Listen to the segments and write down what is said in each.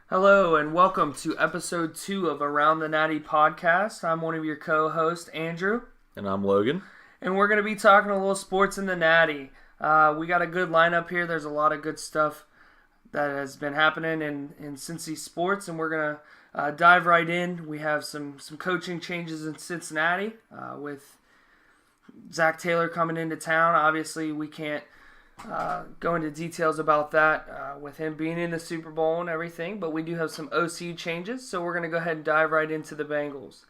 Hello and welcome to episode 2 of Around the Natty podcast. I'm one of your co-hosts, Andrew. And I'm Logan. And we're going to be talking a little sports in the Natty. We got a good lineup here. There's a lot of good stuff that has been happening in Cincy sports, and we're going to dive right in. We have some coaching changes in Cincinnati with Zack Taylor coming into town. Obviously, we can't go into details about that with him being in the Super Bowl and everything, but we do have some OC changes, so we're going to go ahead and dive right into the Bengals.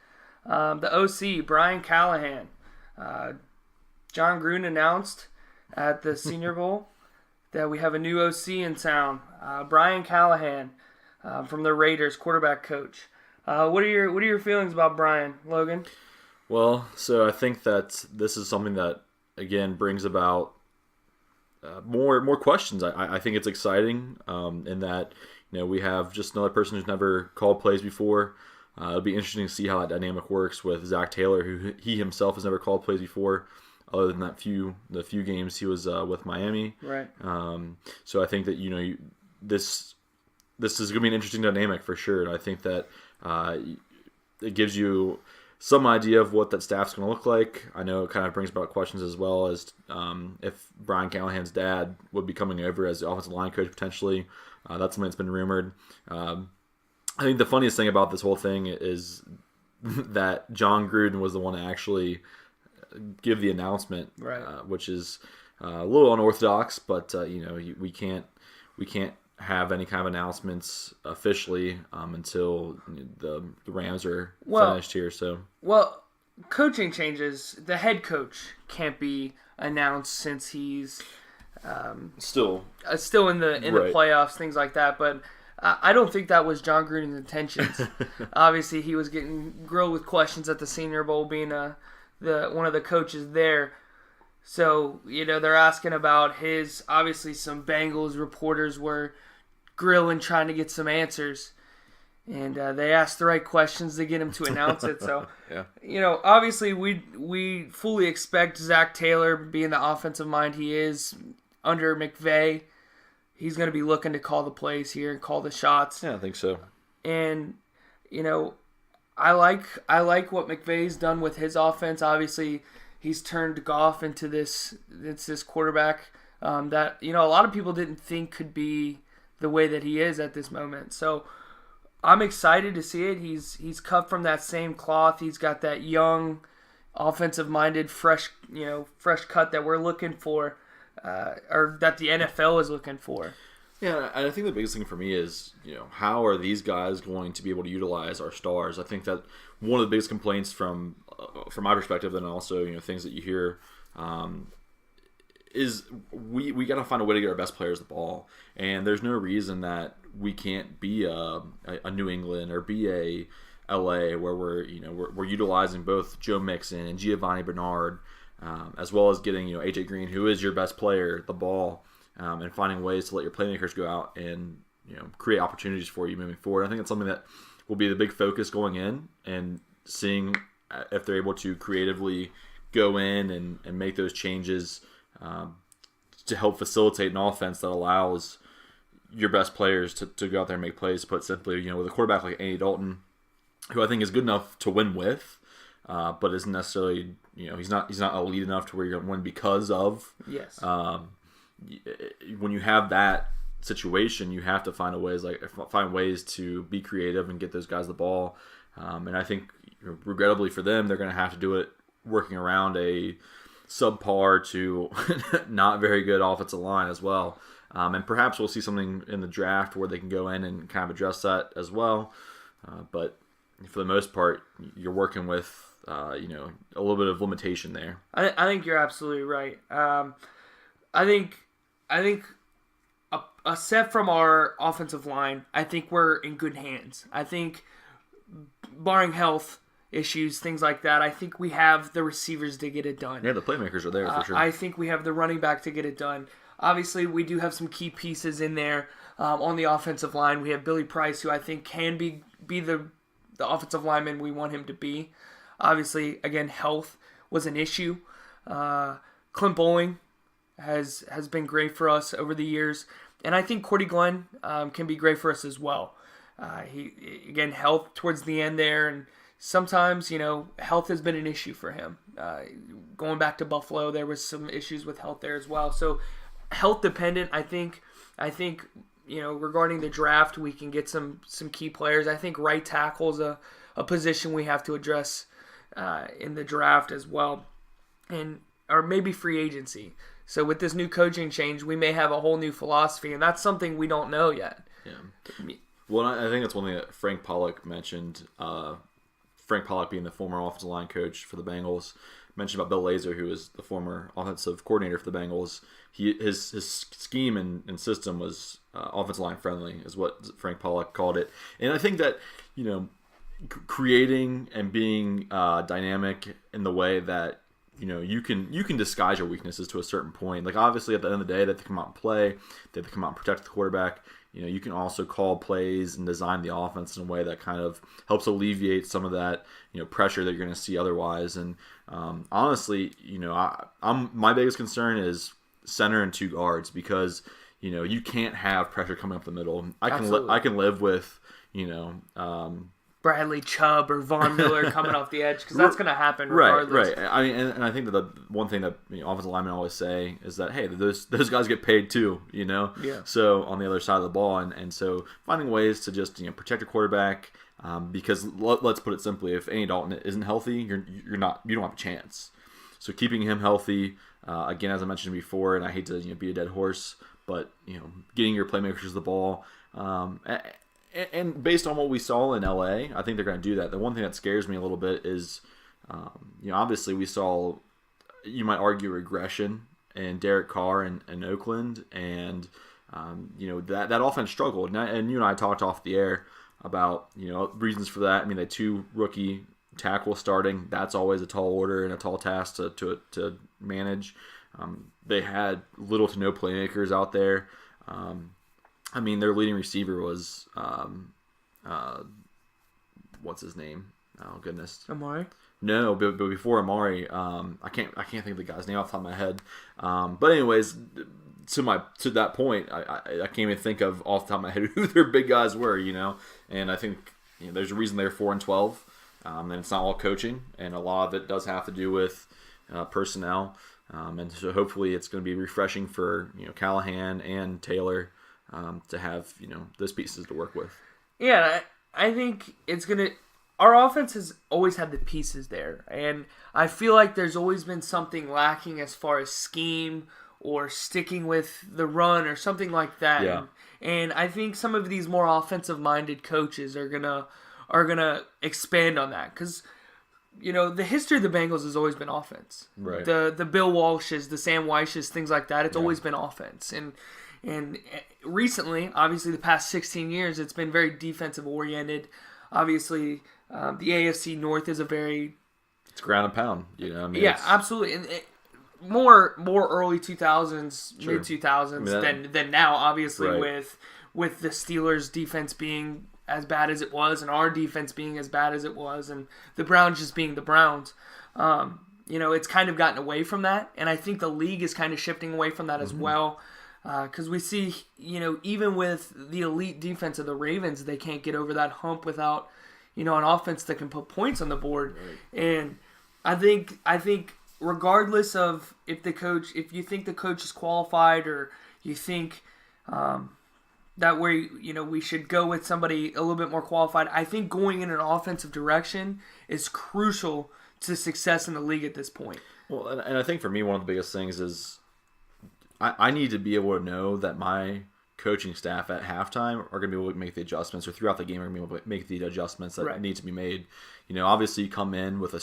The OC, Bryan Callahan. John Gruden announced at the Senior Bowl that we have a new OC in town, Bryan Callahan from the Raiders, quarterback coach. What are your feelings about Bryan, Logan? Well, so I think that this is something that, again, brings about more questions. I think it's exciting in that we have just another person who's never called plays before. It'll be interesting to see how that dynamic works with Zack Taylor, who he himself has never called plays before, other than the few games he was with Miami. Right. So I think that this is going to be an interesting dynamic for sure, and I think that it gives you some idea of what that staff's going to look like. I know it kind of brings about questions as well as if Bryan Callahan's dad would be coming over as the offensive line coach potentially. That's something that's been rumored. I think the funniest thing about this whole thing is that John Gruden was the one to actually give the announcement, right. Which is a little unorthodox, but we can't have any kind of announcements officially until the Rams are finished here. So coaching changes. The head coach can't be announced since he's still in the playoffs, things like that. But I don't think that was John Gruden's intentions. Obviously, he was getting grilled with questions at the Senior Bowl, being one of the coaches there. So, they're asking about obviously some Bengals reporters were grilling, trying to get some answers. And they asked the right questions to get him to announce it. So, yeah. Obviously we fully expect Zack Taylor, being the offensive mind he is, under McVay, he's going to be looking to call the plays here and call the shots. Yeah, I think so. And, I like what McVay's done with his offense. Obviously, he's turned Goff into this quarterback that a lot of people didn't think could be the way that he is at this moment. So I'm excited to see it. He's cut from that same cloth. He's got that young, offensive-minded, fresh cut that we're looking for, or that the NFL is looking for. Yeah, and I think the biggest thing for me is, how are these guys going to be able to utilize our stars? I think that one of the biggest complaints from my perspective, and also things that you hear, is we got to find a way to get our best players the ball, and there's no reason that we can't be a New England or be a LA where we're utilizing both Joe Mixon and Giovanni Bernard, as well as getting AJ Green, who is your best player, the ball. And finding ways to let your playmakers go out and create opportunities for you moving forward. I think that's something that will be the big focus going in, and seeing if they're able to creatively go in and make those changes to help facilitate an offense that allows your best players to go out there and make plays. Put simply, with a quarterback like Andy Dalton, who I think is good enough to win with, but isn't necessarily he's not elite enough to where you're going to win because of. Yes. When you have that situation, you have to find ways to be creative and get those guys the ball. And I think, regrettably for them, they're going to have to do it working around a subpar to not very good offensive line as well. And perhaps we'll see something in the draft where they can go in and kind of address that as well. But for the most part, you're working with a little bit of limitation there. I think you're absolutely right. I think aside from our offensive line, I think we're in good hands. I think, barring health issues, things like that, I think we have the receivers to get it done. Yeah, the playmakers are there for sure. I think we have the running back to get it done. Obviously, we do have some key pieces in there on the offensive line. We have Billy Price, who I think can be the offensive lineman we want him to be. Obviously, again, health was an issue. Clint Bowling has been great for us over the years. And I think Cordy Glenn can be great for us as well. Health towards the end there, and sometimes, health has been an issue for him. Going back to Buffalo, there was some issues with health there as well. So health dependent, I think, regarding the draft, we can get some key players. I think right tackle is a position we have to address in the draft as well, or maybe free agency. So with this new coaching change, we may have a whole new philosophy, and that's something we don't know yet. Yeah. Well, I think that's one thing that Frank Pollock mentioned. Frank Pollock being the former offensive line coach for the Bengals, mentioned about Bill Lazor, who was the former offensive coordinator for the Bengals. His scheme and system was offensive line friendly, is what Frank Pollock called it. And I think that, creating and being dynamic in the way that you can disguise your weaknesses to a certain point. Like, obviously, at the end of the day, they have to come out and play. They have to come out and protect the quarterback. You can also call plays and design the offense in a way that kind of helps alleviate some of that, pressure that you're going to see otherwise. And honestly, my biggest concern is center and two guards, because you can't have pressure coming up the middle. I can live with Bradley Chubb or Von Miller coming off the edge, because that's going to happen regardless. Right. I mean, and I think that the one thing that offensive linemen always say is that, hey, those guys get paid too, Yeah. So on the other side of the ball, and so finding ways to just protect your quarterback, because let's put it simply, if Andy Dalton isn't healthy, you don't have a chance. So keeping him healthy, again, as I mentioned before, and I hate to beat a dead horse, but getting your playmakers the ball. And based on what we saw in LA, I think they're going to do that. The one thing that scares me a little bit is, obviously we saw, you might argue, regression in Derek Carr in Oakland, and that offense struggled. And you and I talked off the air about reasons for that. I mean, they had two rookie tackles starting. That's always a tall order and a tall task to manage. They had little to no playmakers out there. I mean, their leading receiver was, what's his name? Oh goodness, Amari. No, but before Amari, I can't think of the guy's name off the top of my head. But anyways, to that point, I can't even think of off the top of my head who their big guys were, And I think there's a reason they're 4-12, and it's not all coaching, and a lot of it does have to do with personnel. And so hopefully it's going to be refreshing for Callahan and Taylor. To have those pieces to work with. Yeah, I think it's gonna. Our offense has always had the pieces there, and I feel like there's always been something lacking as far as scheme or sticking with the run or something like that. Yeah. And I think some of these more offensive-minded coaches are gonna expand on that, because the history of the Bengals has always been offense. Right. The Bill Walshes, the Sam Weishes, things like that. It's always been offense, and recently, obviously, the past 16 years, it's been very defensive-oriented. Obviously, the AFC North is it's ground and pound, yeah, absolutely. And more early 2000s, Sure. mid-2000s than now, obviously, Right. with the Steelers' defense being as bad as it was, and our defense being as bad as it was, and the Browns just being the Browns. It's kind of gotten away from that, and I think the league is kind of shifting away from that as well. Because we see, even with the elite defense of the Ravens, they can't get over that hump without, an offense that can put points on the board. Right. And I think regardless of if you think the coach is qualified, or you think that we should go with somebody a little bit more qualified, I think going in an offensive direction is crucial to success in the league at this point. Well, and I think for me, one of the biggest things is I need to be able to know that my coaching staff at halftime are going to be able to make the adjustments, or throughout the game are going to be able to make the adjustments that need to be made. Obviously you come in with a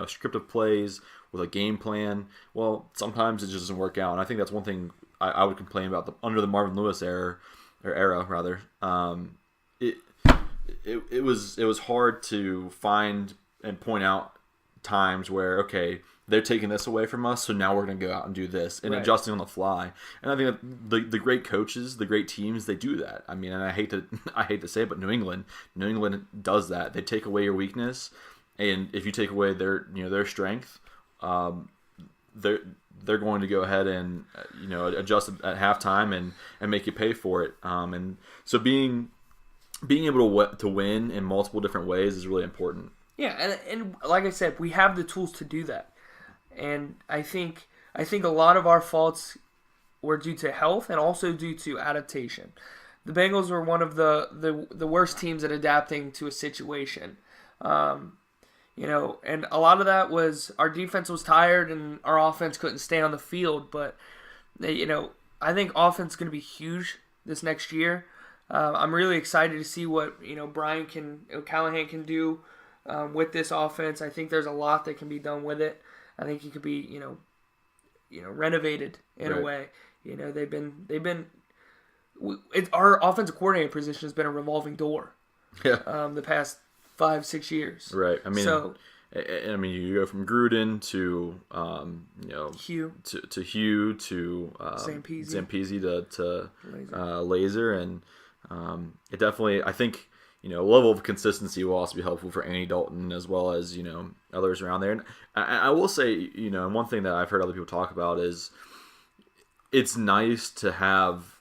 script of plays, with a game plan. Well, sometimes it just doesn't work out, and I think that's one thing I would complain about under the Marvin Lewis era. It was hard to find and point out times where, okay, they're taking this away from us, so now we're going to go out and do this, and adjusting on the fly. And I think that the great coaches, the great teams, they do that. I mean, and I hate to say it, but New England does that. They take away your weakness, and if you take away their strength, they're going to go ahead and adjust at halftime and make you pay for it. And so being being able to win in multiple different ways is really important. Yeah, and like I said, we have the tools to do that. And I think a lot of our faults were due to health and also due to adaptation. The Bengals were one of the worst teams at adapting to a situation. And a lot of that was our defense was tired and our offense couldn't stay on the field. But, I think offense is going to be huge this next year. I'm really excited to see what, Bryan Callahan can do with this offense. I think there's a lot that can be done with it. I think he could be, renovated in a way. Our offensive coordinator position has been a revolving door. Yeah. The past 5-6 years. Right. I mean, you go from Gruden to Hugh to Hugh to Zampese to Laser, and it definitely, I think, a level of consistency will also be helpful for Andy Dalton as well as others around there. And I will say, and one thing that I've heard other people talk about is it's nice to have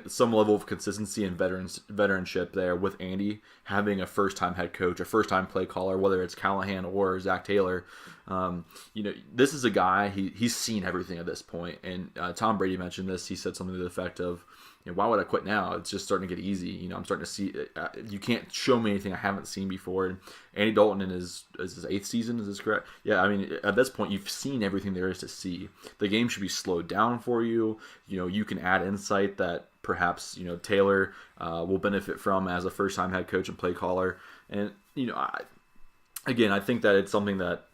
some level of consistency and veteranship there with Andy having a first-time head coach, a first-time play caller, whether it's Callahan or Zack Taylor. This is a guy, he's seen everything at this point. And Tom Brady mentioned this. He said something to the effect of, why would I quit now? It's just starting to get easy. I'm starting to see, you can't show me anything I haven't seen before. And Andy Dalton in his 8th season, is this correct? Yeah, I mean, at this point, you've seen everything there is to see. The game should be slowed down for you. You can add insight that perhaps, Taylor will benefit from as a first-time head coach and play caller. And, I think that it's something that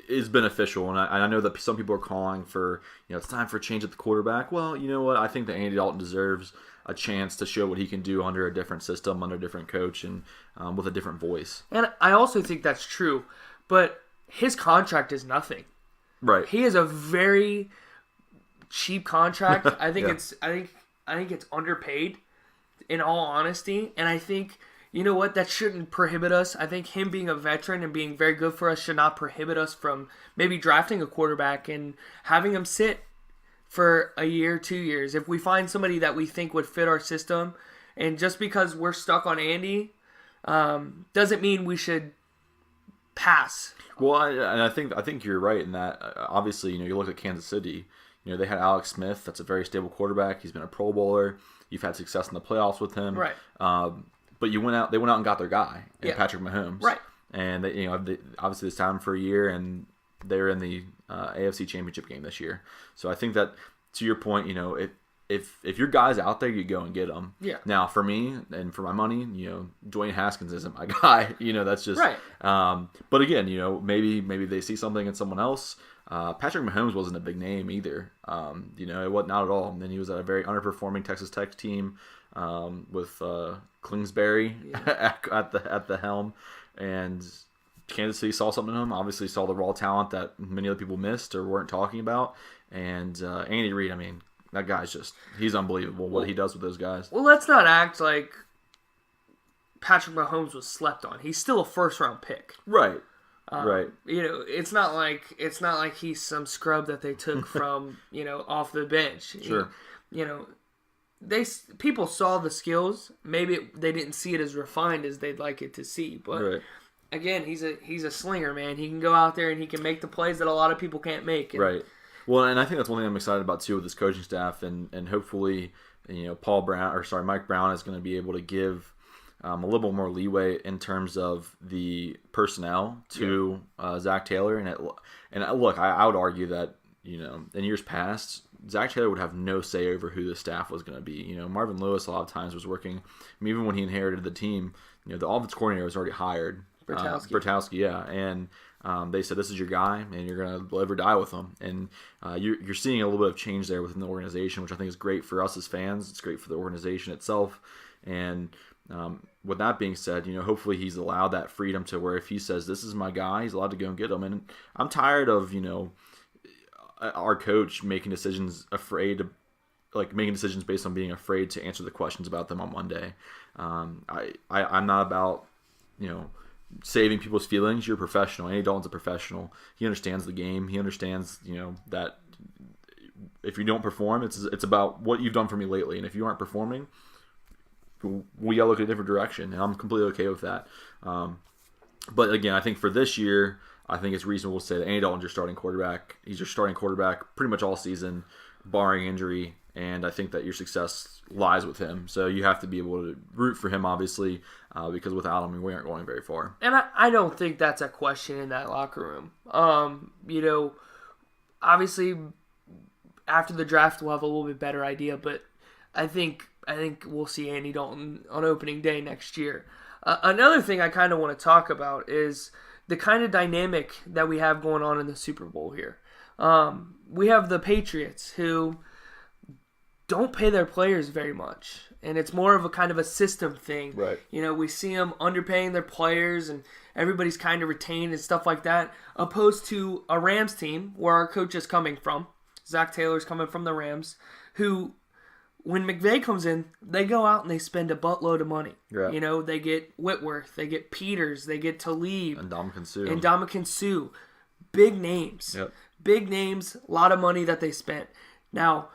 is beneficial, and I know that some people are calling for, it's time for a change at the quarterback. Well, you know what? I think that Andy Dalton deserves a chance to show what he can do under a different system, under a different coach, and with a different voice. And I also think that's true, but his contract is nothing. Right. He has a very cheap contract. I think Yeah. I think it's underpaid, in all honesty, and I think, that shouldn't prohibit us. I think him being a veteran and being very good for us should not prohibit us from maybe drafting a quarterback and having him sit for a year, 2 years. If we find somebody that we think would fit our system, and just because we're stuck on Andy, doesn't mean we should pass. Well, I think you're right in that. Obviously, you look at Kansas City. They had Alex Smith. That's a very stable quarterback. He's been a Pro Bowler. You've had success in the playoffs with him. Right. But they went out and got their guy, Patrick Mahomes. Right. And they, obviously it's time for a year, and they're in the AFC Championship game this year. So I think that, to your point, if your guy's out there, you go and get them. Yeah. Now, for me and for my money, Dwayne Haskins isn't my guy. That's just right. But again, maybe they see something in someone else. Patrick Mahomes wasn't a big name either. It was not at all. And then he was at a very underperforming Texas Tech team with Kingsbury at the helm, and Kansas City saw something in him. Obviously, saw the raw talent that many other people missed or weren't talking about. And Andy Reid, I mean, that guy's he's unbelievable what he does with those guys. Well, let's not act like Patrick Mahomes was slept on. He's still a first-round pick. Right. Right. It's not like he's some scrub that they took from off the bench. Sure. People saw the skills. Maybe they didn't see it as refined as they'd like it to see. But right. Again, he's a slinger, man. He can go out there and he can make the plays that a lot of people can't make. Right. Well, and I think that's one thing I'm excited about too with this coaching staff, and hopefully, Mike Brown is going to be able to give a little more leeway in terms of the personnel to Zack Taylor. And look, I would argue that in years past, Zack Taylor would have no say over who the staff was going to be. Marvin Lewis a lot of times was working. Even when he inherited the team, the offense coordinator was already hired. Bertowski, yeah. And they said, this is your guy, and you're going to live or die with him. And you're seeing a little bit of change there within the organization, which I think is great for us as fans. It's great for the organization itself. And with that being said, hopefully he's allowed that freedom to where if he says, this is my guy, he's allowed to go and get him. And I'm tired of, our coach making decisions making decisions based on being afraid to answer the questions about them on Monday. I'm not about, saving people's feelings. You're a professional. Andy Dalton's a professional. He understands the game. He understands, that if you don't perform, it's about what you've done for me lately. And if you aren't performing, we got to look at a different direction, and I'm completely okay with that. But again, I think for this year, I think it's reasonable to say that Andy Dalton's your starting quarterback. He's your starting quarterback pretty much all season, barring injury, and I think that your success lies with him. So you have to be able to root for him, obviously, because without him, we aren't going very far. And I don't think that's a question in that locker room. Obviously, after the draft, we'll have a little bit better idea, but I think we'll see Andy Dalton on opening day next year. Another thing I kind of want to talk about is the kind of dynamic that we have going on in the Super Bowl here. We have the Patriots who don't pay their players very much, and it's more of a kind of a system thing. Right. We see them underpaying their players, and everybody's kind of retained and stuff like that, opposed to a Rams team where our coach is coming from. Zack Taylor's coming from the Rams, who, when McVay comes in, they go out and they spend a buttload of money. Yeah. They get Whitworth, they get Peters, they get Talib. And And Ndamukong Suh. Big names. Yep. Big names, a lot of money that they spent. Now,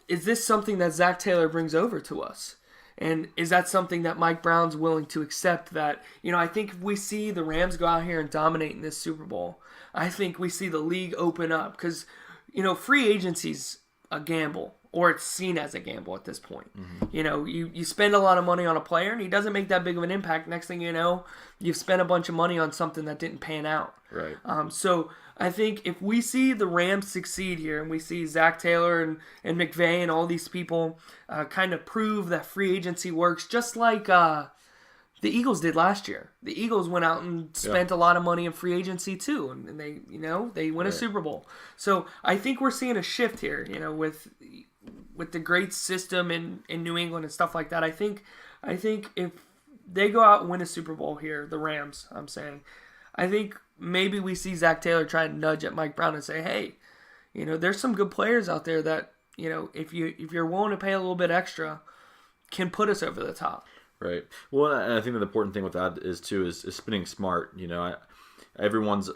is this something that Zack Taylor brings over to us? And is that something that Mike Brown's willing to accept? That, I think if we see the Rams go out here and dominate in this Super Bowl, I think we see the league open up. Because, free agency's a gamble, or it's seen as a gamble at this point. Mm-hmm. You spend a lot of money on a player, and he doesn't make that big of an impact. Next thing you know, you've spent a bunch of money on something that didn't pan out. Right. So I think if we see the Rams succeed here, and we see Zack Taylor and McVay and all these people kind of prove that free agency works, just like the Eagles did last year. The Eagles went out and spent a lot of money in free agency too, and they win a Super Bowl. So I think we're seeing a shift here, with the great system in New England and stuff like that. I think if they go out and win a Super Bowl here, the Rams, I'm saying, I think maybe we see Zack Taylor try and nudge at Mike Brown and say, hey, there's some good players out there that, if you're willing to pay a little bit extra, can put us over the top. Right. Well, and I think the important thing with that is spinning smart. Everyone's,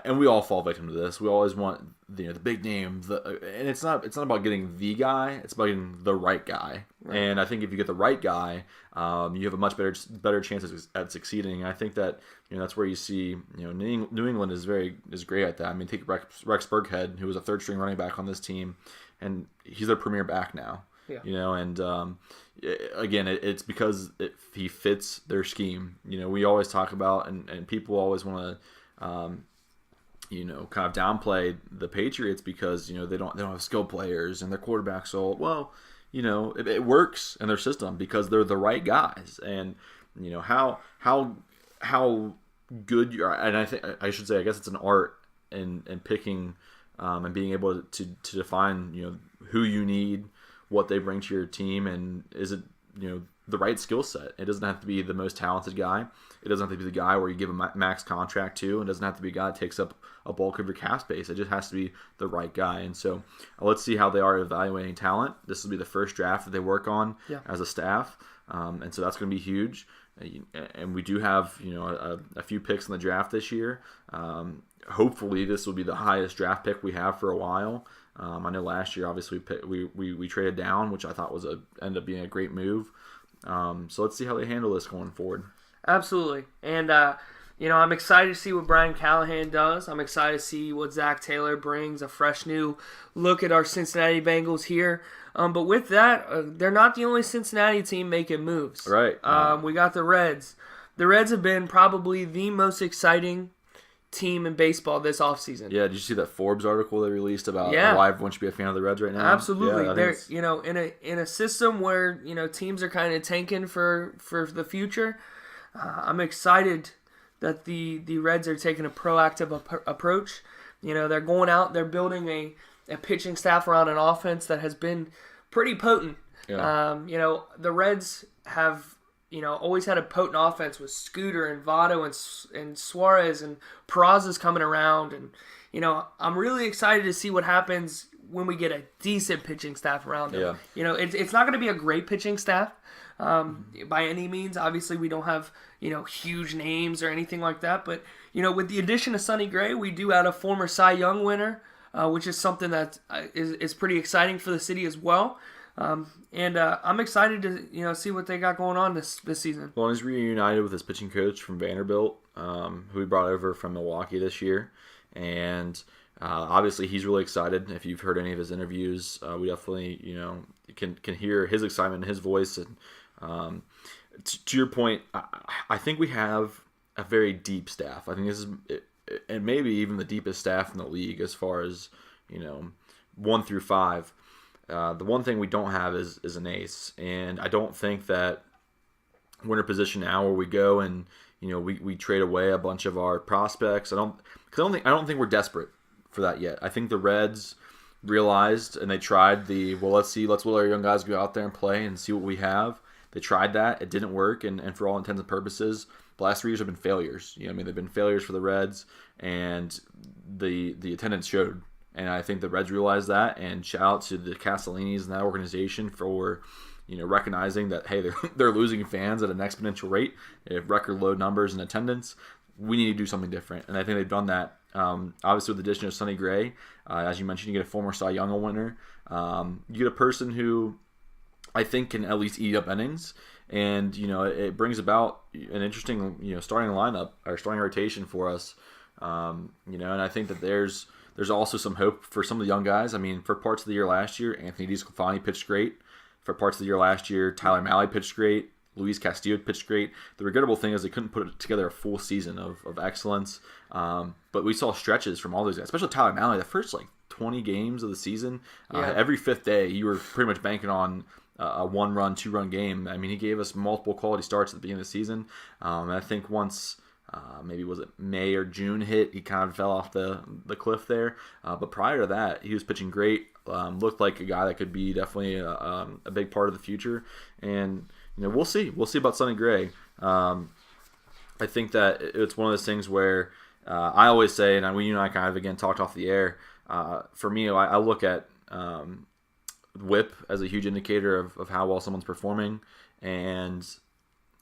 and we all fall victim to this. We always want the big name, and it's not about getting the guy. It's about getting the right guy. Right. And I think if you get the right guy, you have a much better chance at succeeding. And I think that that's where you see New England is great at that. I mean, take Rex Burkhead, who was a third string running back on this team, and he's their premier back now. Yeah. And again, it's because he fits their scheme. We always talk about, and people always want to, kind of downplay the Patriots because they don't have skilled players and their quarterback's old. Well, it works in their system because they're the right guys, and how good you are. And I think I should say, I guess it's an art in picking and being able to define who you need, what they bring to your team, and is it the right skill set. It doesn't have to be the most talented guy. It doesn't have to be the guy where you give a max contract to. It doesn't have to be a guy that takes up a bulk of your cap space. It just has to be the right guy. And so let's see how they are evaluating talent. This will be the first draft that they work on as a staff, and so that's going to be huge. And we do have a few picks in the draft this year. Hopefully, this will be the highest draft pick we have for a while. I know last year, obviously, we traded down, which I thought ended up being a great move. So let's see how they handle this going forward. Absolutely. And, I'm excited to see what Bryan Callahan does. I'm excited to see what Zack Taylor brings, a fresh new look at our Cincinnati Bengals here. But with that, they're not the only Cincinnati team making moves. Right. We got the Reds. The Reds have been probably the most exciting team in baseball this offseason. Yeah, did you see that Forbes article they released about why everyone should be a fan of the Reds right now? Absolutely. Yeah, they're in a system where teams are kind of tanking for the future. I'm excited that the Reds are taking a proactive approach. They're going out, they're building a pitching staff around an offense that has been pretty potent. Yeah. The Reds have always had a potent offense with Scooter and Votto and Suarez, and Peraza's coming around. And, I'm really excited to see what happens when we get a decent pitching staff around them. Yeah. It's not going to be a great pitching staff by any means. Obviously, we don't have, huge names or anything like that. But, with the addition of Sonny Gray, we do add a former Cy Young winner, which is something that is pretty exciting for the city as well. And I'm excited to see what they got going on this season. Well, he's reunited with his pitching coach from Vanderbilt, who he brought over from Milwaukee this year, and obviously he's really excited. If you've heard any of his interviews, we definitely can hear his excitement in his voice. And to your point, I think we have a very deep staff. I think this is, and maybe even the deepest staff in the league as far as 1 through 5. The one thing we don't have is an ace, and I don't think that we're in a position now where we go and we trade away a bunch of our prospects. I don't think we're desperate for that yet. I think the Reds realized and they tried let's let our young guys go out there and play and see what we have. They tried that, it didn't work, and for all intents and purposes, the last 3 years have been failures. They've been failures for the Reds, and the attendance showed. And I think the Reds realized that, and shout out to the Castellinis and that organization for, recognizing that, hey, they're losing fans at an exponential rate. They have record low numbers in attendance. We need to do something different, and I think they've done that. Obviously, with the addition of Sonny Gray, as you mentioned, you get a former Cy Young winner. You get a person who I think can at least eat up innings, and it brings about an interesting starting lineup or starting rotation for us. And I think that there's also some hope for some of the young guys. I mean, for parts of the year last year, Anthony DeSclafani pitched great. For parts of the year last year, Tyler Mahle pitched great. Luis Castillo pitched great. The regrettable thing is they couldn't put together a full season of excellence. But we saw stretches from all those guys, especially Tyler Mahle. The first 20 games of the season, every 5th day, you were pretty much banking on a 1-run, 2-run game. I mean, he gave us multiple quality starts at the beginning of the season. And I think once maybe was it May or June hit, he kind of fell off the cliff there. But prior to that, he was pitching great. Looked like a guy that could be definitely a big part of the future. And we'll see. We'll see about Sonny Gray. I think that it's one of those things where I always say, and you and I kind of again talked off the air. For me, I look at WHIP as a huge indicator of how well someone's performing, and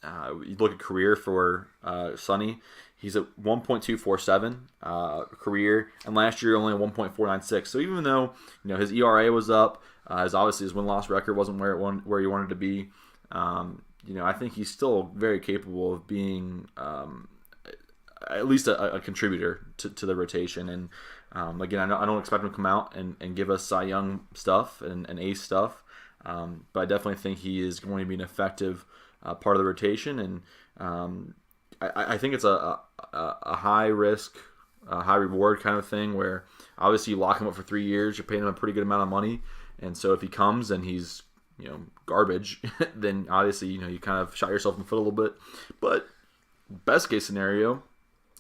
you look at career for Sonny. He's at 1.247 career, and last year only 1.496. So even though his ERA was up, his win-loss record wasn't where he wanted to be. I think he's still very capable of being at least a contributor to the rotation. And again, I don't expect him to come out and give us Cy Young stuff and ace stuff, but I definitely think he is going to be an effective part of the rotation. And I think it's a high risk, high reward kind of thing where obviously you lock him up for 3 years, you're paying him a pretty good amount of money, and so if he comes and he's garbage, then obviously you kind of shot yourself in the foot a little bit. But best case scenario,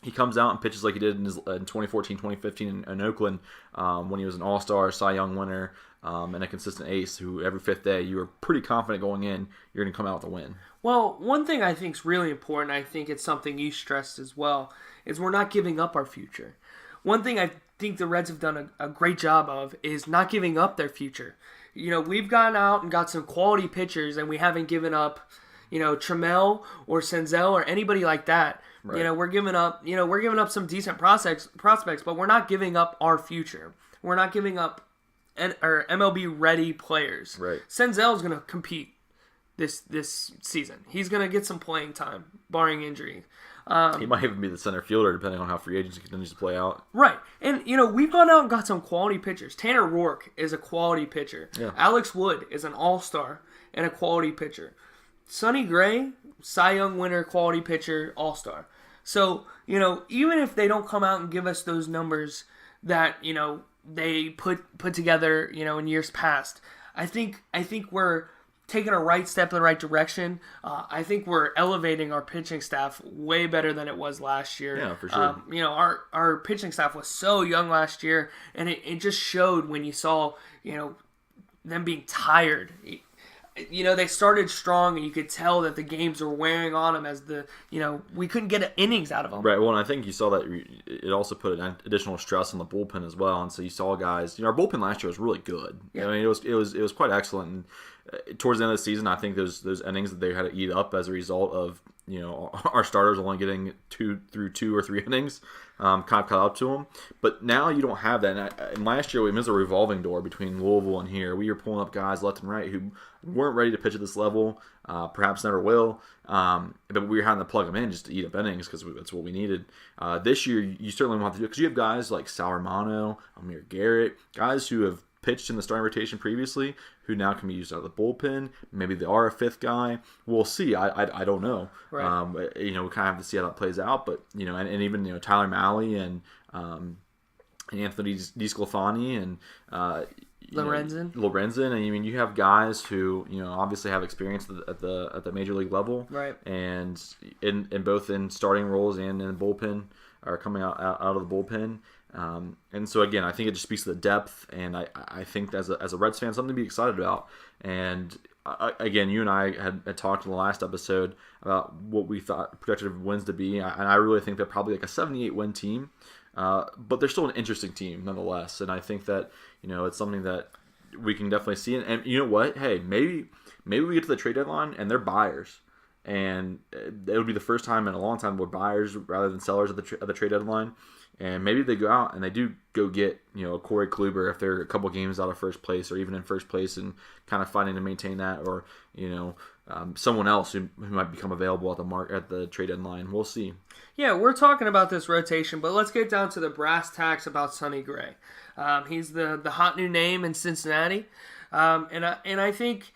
he comes out and pitches like he did in 2014, 2015 in Oakland when he was an all-star, Cy Young winner, and a consistent ace who every 5th day you were pretty confident going in you're going to come out with a win. Well, one thing I think is really important, I think it's something you stressed as well, is we're not giving up our future. One thing I think the Reds have done a great job of is not giving up their future. We've gone out and got some quality pitchers, and we haven't given up, Trammell or Senzel or anybody like that. Right. We're giving up some decent prospects, but we're not giving up our future. We're not giving up MLB ready players. Right. Senzel is going to compete this season. He's going to get some playing time, barring injury. He might even be the center fielder, depending on how free agency continues to play out. Right. And, we've gone out and got some quality pitchers. Tanner Rourke is a quality pitcher. Yeah. Alex Wood is an all-star and a quality pitcher. Sonny Gray, Cy Young winner, quality pitcher, all-star. So, even if they don't come out and give us those numbers that, they put together, in years past, I think we're taking a right step in the right direction. I think we're elevating our pitching staff way better than it was last year. Yeah, for sure. Our pitching staff was so young last year, and it just showed when you saw, them being tired. They started strong, and you could tell that the games were wearing on them as we couldn't get innings out of them. Right. Well, and I think you saw that it also put an additional stress on the bullpen as well. And so you saw guys. Our bullpen last year was really good. Yeah. It was quite excellent. towards the end of the season, I think those innings that they had to eat up as a result of our starters only getting 2 or 3 innings, kind of caught up to them. But now you don't have that. And last year we missed a revolving door between Louisville and here. We were pulling up guys left and right who weren't ready to pitch at this level, perhaps never will. But we were having to plug them in just to eat up innings because that's what we needed. This year you certainly want to do it because you have guys like Sal Romano, Amir Garrett, guys who have pitched in the starting rotation previously, who now can be used out of the bullpen. Maybe they are a 5th guy. We'll see. I don't know. Right. We kind of have to see how that plays out. But and even Tyler Malley and Anthony DeSclafani and Lorenzen. I mean, you have guys who obviously have experience at the major league level, right? And in both in starting roles and in the bullpen, are coming out of the bullpen. And so again, I think it just speaks to the depth, and I think as a Reds fan, something to be excited about. And again, you and I had talked in the last episode about what we thought projected wins to be, and I really think they're probably like a 78-win team, but they're still an interesting team nonetheless. And I think that it's something that we can definitely see. And you know what? Hey, maybe we get to the trade deadline and they're buyers. And it would be the first time in a long time we're buyers rather than sellers at the trade deadline. And maybe they go out and they do go get Corey Kluber if they're a couple games out of first place or even in first place and kind of fighting to maintain that, or someone else who might become available at the trade deadline. We'll see. Yeah, we're talking about this rotation, but let's get down to the brass tacks about Sonny Gray. He's the hot new name in Cincinnati, and I think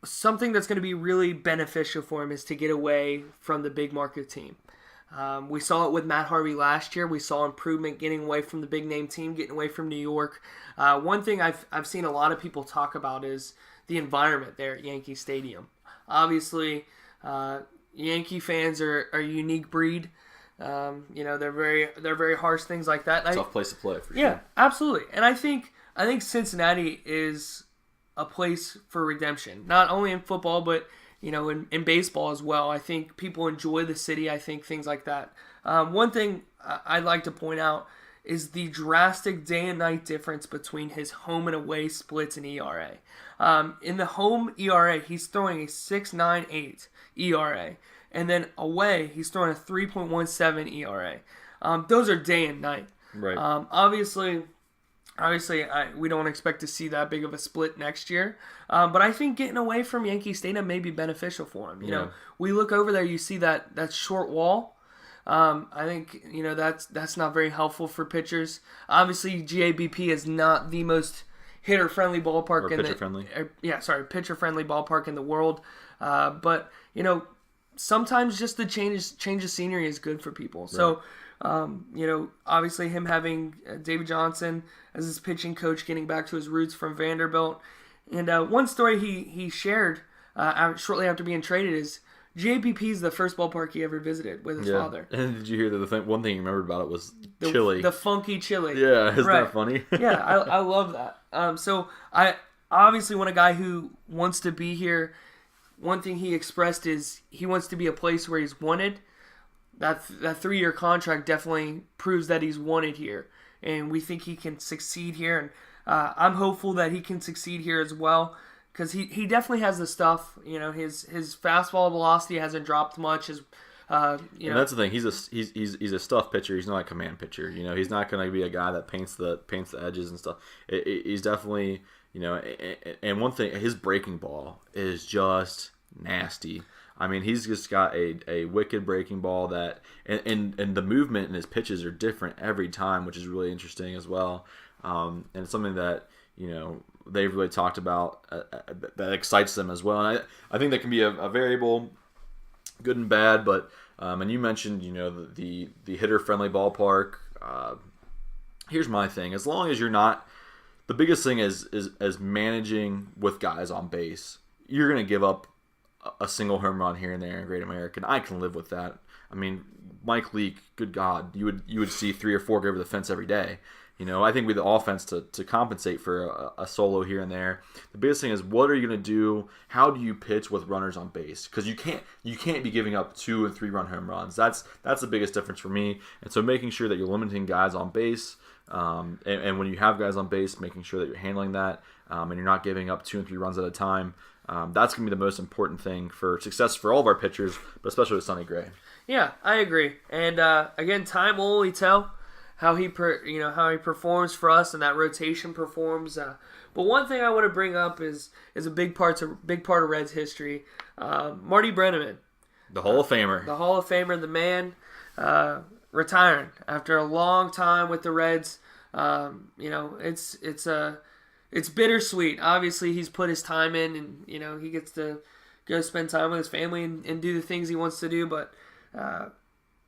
something that's going to be really beneficial for him is to get away from the big market team. We saw it with Matt Harvey last year. We saw improvement getting away from the big name team, getting away from New York. One thing I've seen a lot of people talk about is the environment there at Yankee Stadium. Obviously, Yankee fans are a unique breed. They're very harsh, things like that. Tough place to play for sure. Yeah, absolutely. And I think Cincinnati is a place for redemption, not only in football but in baseball as well. I think people enjoy the city. I think things like that. One thing I'd like to point out is the drastic day and night difference between his home and away splits in ERA. In the home ERA, he's throwing a 6.98 ERA. And then away, he's throwing a 3.17 ERA. Those are day and night. Right. Obviously, we don't expect to see that big of a split next year. But I think getting away from Yankee Stadium may be beneficial for him. We look over there, you see that short wall. I think that's not very helpful for pitchers. Obviously, GABP is not the most hitter-friendly ballpark pitcher-friendly ballpark in the world. But sometimes just the change of scenery is good for people. Right. So. Obviously him having David Johnson as his pitching coach, getting back to his roots from Vanderbilt. And one story he shared shortly after being traded is JPP is the first ballpark he ever visited with his father. And did you hear that one thing you remembered about it was chili? The funky chili. Yeah, isn't that funny? Yeah, I love that. So I obviously want a guy who wants to be here. One thing he expressed is he wants to be a place where he's wanted. That 3-year contract definitely proves that he's wanted here, and we think he can succeed here. And I'm hopeful that he can succeed here as well, because he definitely has the stuff. His fastball velocity hasn't dropped much. And that's the thing. He's a stuff pitcher. He's not a command pitcher. He's not going to be a guy that paints the edges and stuff. He's definitely and one thing, his breaking ball is just nasty. I mean, he's just got a wicked breaking ball that, and the movement and his pitches are different every time, which is really interesting as well. And it's something that, they've really talked about that excites them as well. And I think that can be a variable, good and bad. But, and you mentioned, the hitter-friendly ballpark. Here's my thing. As long as you're not, the biggest thing is managing with guys on base. You're going to give up a single home run here and there in Great American. I can live with that. I mean, Mike Leake, good God, you would see 3 or 4 go over the fence every day. I think with the offense to compensate for a solo here and there, the biggest thing is what are you going to do? How do you pitch with runners on base? Because you can't be giving up 2 and 3 run home runs. That's the biggest difference for me. And so making sure that you're limiting guys on base, and when you have guys on base, making sure that you're handling that, and you're not giving up 2 and 3 runs at a time. That's going to be the most important thing for success for all of our pitchers, but especially with Sonny Gray. Yeah, I agree. And again, time will only tell how he performs for us and that rotation performs. But one thing I want to bring up is a big part of Reds history. Marty Brennaman, the Hall of Famer. The Hall of Famer, the man, retiring after a long time with the Reds. It's bittersweet. Obviously, he's put his time in, and he gets to go spend time with his family and do the things he wants to do. But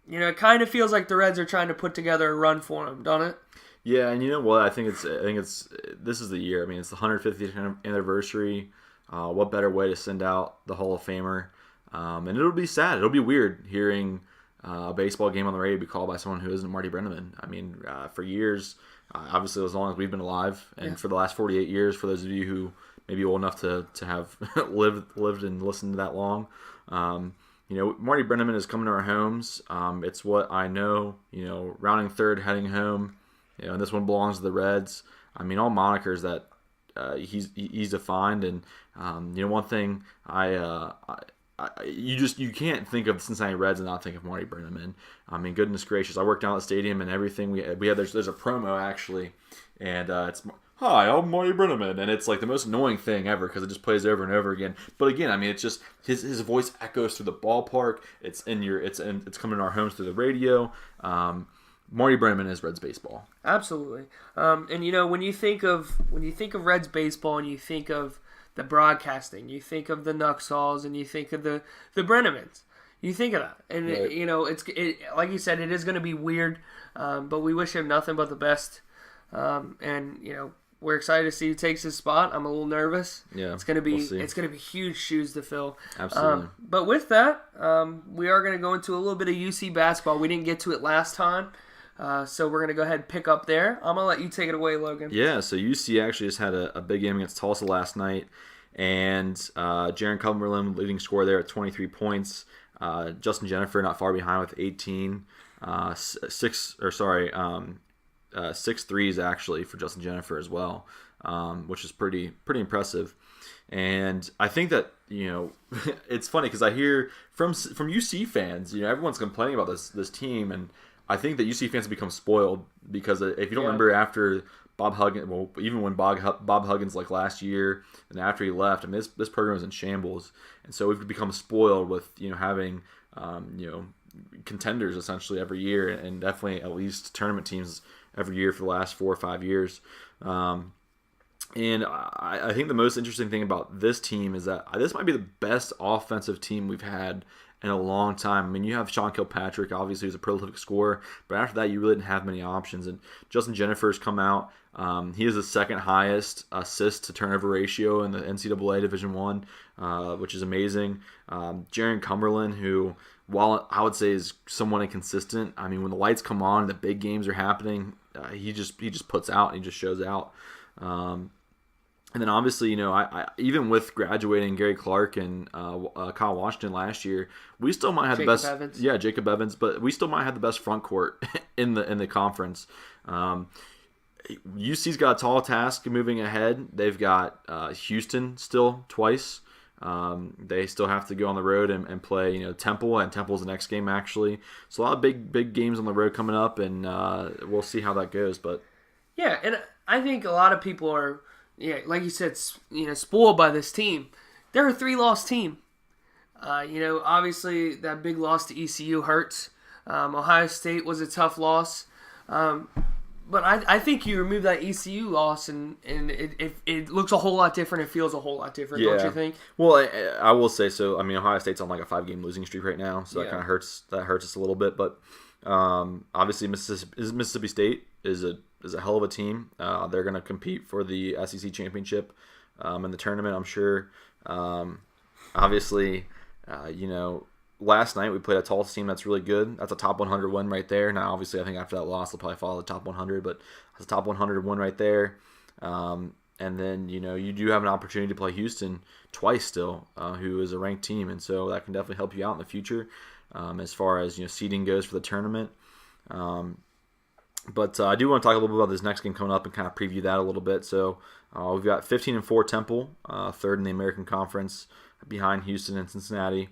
it kind of feels like the Reds are trying to put together a run for him, don't it? Yeah, and you know what? I think it's this is the year. I mean, it's the 150th anniversary. What better way to send out the Hall of Famer? And it'll be sad. It'll be weird hearing a baseball game on the radio be called by someone who isn't Marty Brennaman. I mean, for years, obviously as long as we've been alive, and for the last 48 years, for those of you who may be old enough to have lived and listened to that long, Marty Brennaman is coming to our homes. It's what I know, rounding third, heading home, and this one belongs to the Reds. I mean, all monikers that he's defined, and one thing you can't think of Cincinnati Reds and not think of Marty Brennaman. I mean, goodness gracious, I worked down at the stadium and everything. There's a promo actually, and it's "Hi, I'm Marty Brennaman," and it's like the most annoying thing ever because it just plays over and over again. But again, I mean, it's just his voice echoes through the ballpark. It's coming in our homes through the radio. Marty Brennaman is Reds baseball. Absolutely, and when you think of Reds baseball and you think of the broadcasting, you think of the Nuxalls, and you think of the Brennamans. You think of that, and right. It's like you said, it is going to be weird, but we wish him nothing but the best. And we're excited to see who takes his spot. I'm a little nervous. Yeah, it's going to be we'll huge shoes to fill. Absolutely. But with that, we are going to go into a little bit of UC basketball. We didn't get to it last time. So we're going to go ahead and pick up there. I'm going to let you take it away, Logan. Yeah, so UC actually just had a big game against Tulsa last night, and Jaron Cumberland leading scorer there at 23 points. Justin Jennifer not far behind with 18. 6 threes actually for Justin Jennifer as well, which is pretty impressive. And I think that it's funny because I hear from UC fans, everyone's complaining about this team, and I think that UC fans have become spoiled because if you don't remember after Bob Huggins, well, even when Bob Huggins like last year and after he left, I mean this program was in shambles, and so we've become spoiled with having contenders essentially every year, and definitely at least tournament teams every year for the last 4 or 5 years. And I think the most interesting thing about this team is that this might be the best offensive team we've had in a long time. I mean, you have Sean Kilpatrick, obviously, who's a prolific scorer, but after that, you really didn't have many options. And Justin Jennifer's come out. He is the second highest assist to turnover ratio in the NCAA Division I, which is amazing. Jaron Cumberland, who, while I would say is somewhat inconsistent, I mean, when the lights come on, the big games are happening, he just puts out and he just shows out. And then obviously, I even with graduating Gary Clark and Kyle Washington last year, we still might have the best. Evans. Yeah, Jacob Evans, but we still might have the best front court in the conference. UC's got a tall task moving ahead. They've got Houston still twice. They still have to go on the road and play, Temple, and Temple's the next game actually. So a lot of big games on the road coming up, and we'll see how that goes. But yeah, and I think a lot of people are. Yeah, like you said, spoiled by this team. They're a 3-loss team. Obviously that big loss to ECU hurts. Ohio State was a tough loss. But I think you remove that ECU loss and it looks a whole lot different. It feels a whole lot different, don't you think? Well, I will say so. I mean, Ohio State's on like a 5-game losing streak right now, so that kind of hurts. That hurts us a little bit. But obviously, Mississippi State is a hell of a team. They're going to compete for the SEC championship in the tournament, I'm sure. Obviously, last night we played a Tulsa team that's really good. That's a top 100 win right there. Now, obviously, I think after that loss, they'll probably follow the top 100, but that's a top 100 win right there. And then, you do have an opportunity to play Houston twice still, who is a ranked team. And so that can definitely help you out in the future as far as, seeding goes for the tournament. But I do want to talk a little bit about this next game coming up and kind of preview that a little bit. So we've got 15-4 Temple, third in the American Conference, behind Houston and Cincinnati.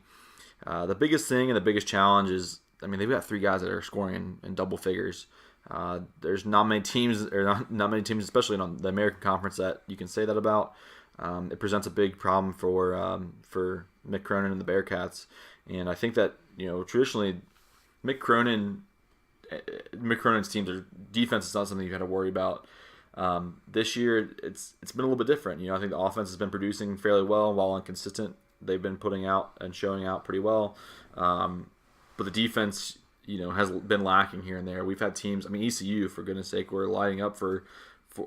The biggest thing and the biggest challenge is, they've got 3 guys that are scoring in double figures. There's not many teams, not many teams, especially in the American Conference, that you can say that about. It presents a big problem for Mick Cronin and the Bearcats, and I think that traditionally Mick Cronin's team, their defense is not something you got to worry about. This year, it's been a little bit different. I think the offense has been producing fairly well, while inconsistent. They've been putting out and showing out pretty well, but the defense, has been lacking here and there. We've had teams, ECU, for goodness sake, were lining up for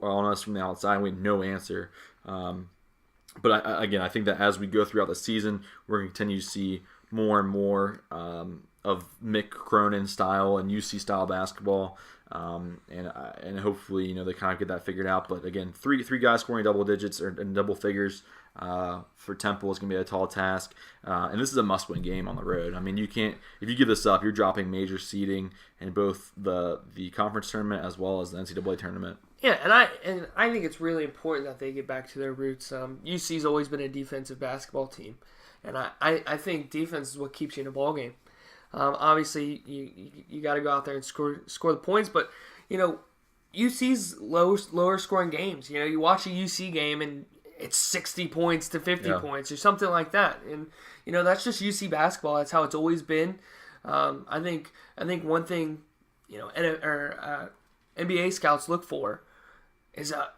on us from the outside. We had no answer. But I think that as we go throughout the season, we're going to continue to see more and more of Mick Cronin style and UC style basketball, and hopefully they kind of get that figured out. But again, three guys scoring double digits or in double figures for Temple is going to be a tall task, and this is a must-win game on the road. You can't, if you give this up, you're dropping major seeding in both the conference tournament as well as the NCAA tournament. Yeah, and I think it's really important that they get back to their roots. UC's always been a defensive basketball team, and I think defense is what keeps you in a ball game. Obviously, you got to go out there and score the points, but UC's lower scoring games. You watch a UC game and it's 60 points to 50 points or something like that, and that's just UC basketball. That's how it's always been. I think one thing NBA scouts look for is a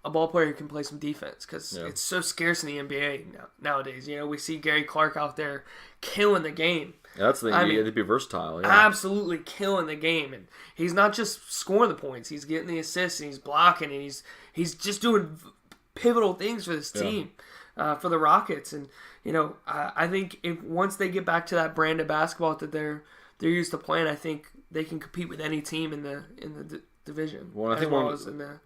ball player who can play some defense, because it's so scarce in the NBA nowadays. We see Gary Clark out there killing the game. Yeah, that's the thing. You have to be versatile. Yeah. Absolutely killing the game, and he's not just scoring the points; he's getting the assists, and he's blocking, and he's just doing pivotal things for this team, for the Rockets. And I think if once they get back to that brand of basketball that they're used to playing, I think they can compete with any team in the division, well, as in the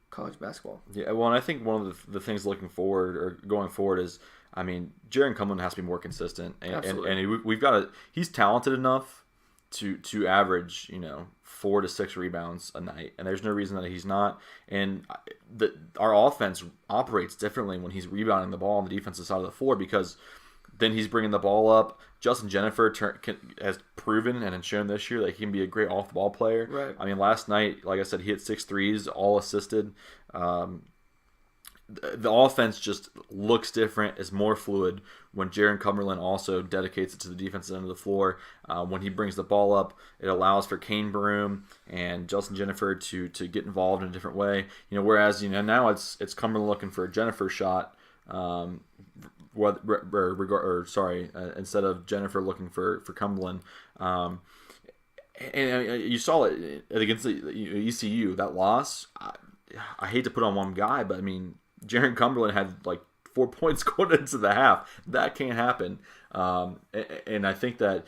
college basketball. Yeah, well, and I think one of the things looking forward or going forward is, Jaron Cumberland has to be more consistent, and we've got he's talented enough to average 4 to 6 rebounds a night, and there's no reason that he's not. And our offense operates differently when he's rebounding the ball on the defensive side of the floor, because then he's bringing the ball up. Justin Jennifer has proven and has shown this year that he can be a great off-the-ball player. Right. Last night, like I said, he hit 6 threes, all assisted. The offense just looks different, is more fluid when Jaron Cumberland also dedicates it to the defensive end of the floor. When he brings the ball up, it allows for Kane Broom and Justin Jennifer to get involved in a different way. Whereas now it's Cumberland looking for a Jennifer shot. Instead of Jennifer looking for Cumberland. And you saw it against the ECU, that loss. I hate to put on one guy, but Jaron Cumberland had like 4 points going into the half. That can't happen. And I think that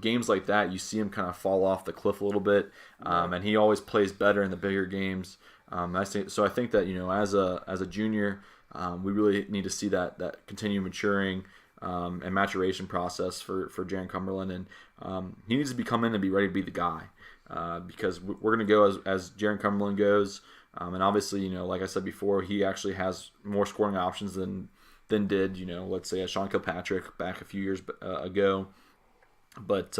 games like that, you see him kind of fall off the cliff a little bit, and he always plays better in the bigger games. I think that as a junior, we really need to see that continue maturing and maturation process for Jaron Cumberland, and he needs to come in and be ready to be the guy, because we're going to go as Jaron Cumberland goes. And obviously, like I said before, he actually has more scoring options than did, let's say a Sean Kilpatrick back a few years ago. But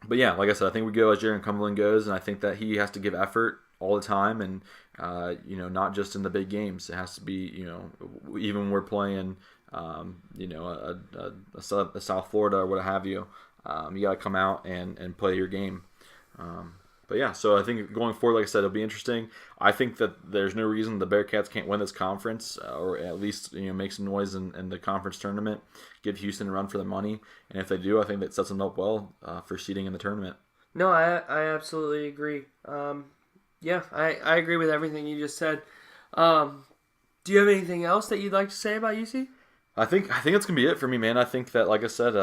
yeah, like I said, I think we go as Jaron Cumberland goes, and I think that he has to give effort all the time, and not just in the big games. It has to be, even when we're playing, a South Florida or what have you, you got to come out and play your game. But yeah, so I think going forward, like I said, it'll be interesting. I think that there's no reason the Bearcats can't win this conference, or at least make some noise in the conference tournament, give Houston a run for the money, and if they do, I think that sets them up well for seeding in the tournament. No, I absolutely agree. Yeah, I agree with everything you just said. Do you have anything else that you'd like to say about UC? I think it's gonna be it for me, man. I think that, like I said,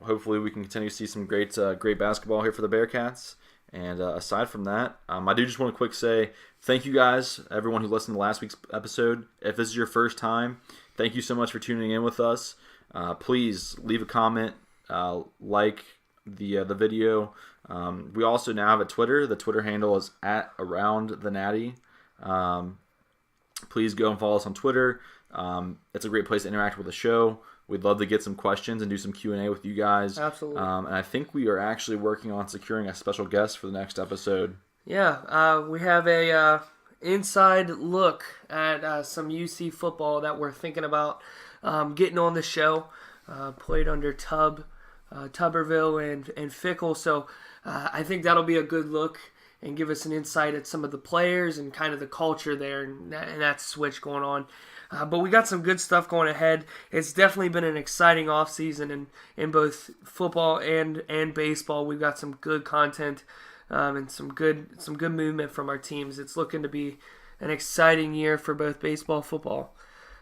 hopefully we can continue to see some great basketball here for the Bearcats. And aside from that, I do just want to quick say thank you guys, everyone who listened to last week's episode. If this is your first time, thank you so much for tuning in with us. Please leave a comment, like the video. We also now have a Twitter. The Twitter handle is @AroundTheNatty. Please go and follow us on Twitter. It's a great place to interact with the show. We'd love to get some questions and do some Q&A with you guys. Absolutely. And I think we are actually working on securing a special guest for the next episode. Yeah, we have a inside look at some UC football that we're thinking about getting on the show. Played under Tuberville and Fickle, so I think that'll be a good look and give us an insight at some of the players and kind of the culture there and that switch going on. But we got some good stuff going ahead. It's definitely been an exciting offseason in both football and baseball. We've got some good content and some good movement from our teams. It's looking to be an exciting year for both baseball and football.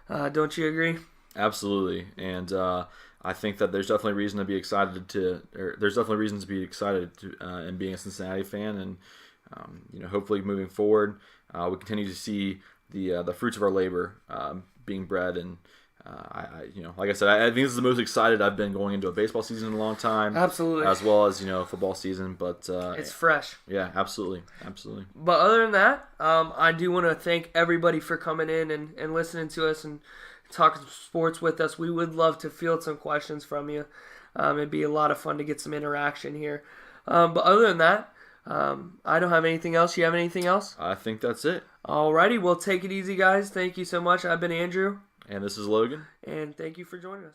Don't you agree? Absolutely. And I think that there's definitely reason to be excited in being a Cincinnati fan. And hopefully moving forward, we continue to see the fruits of our labor being bred. And like I said, I think this is the most excited I've been going into a baseball season in a long time. Absolutely. As well as football season, but it's fresh. Yeah, absolutely. But other than that, I do want to thank everybody for coming in and listening to us and talking sports with us. We would love to field some questions from you. It'd be a lot of fun to get some interaction here. But other than that, I don't have anything else. You have anything else? I think that's it. Alrighty, well, take it easy, guys. Thank you so much. I've been Andrew. And this is Logan. And thank you for joining us.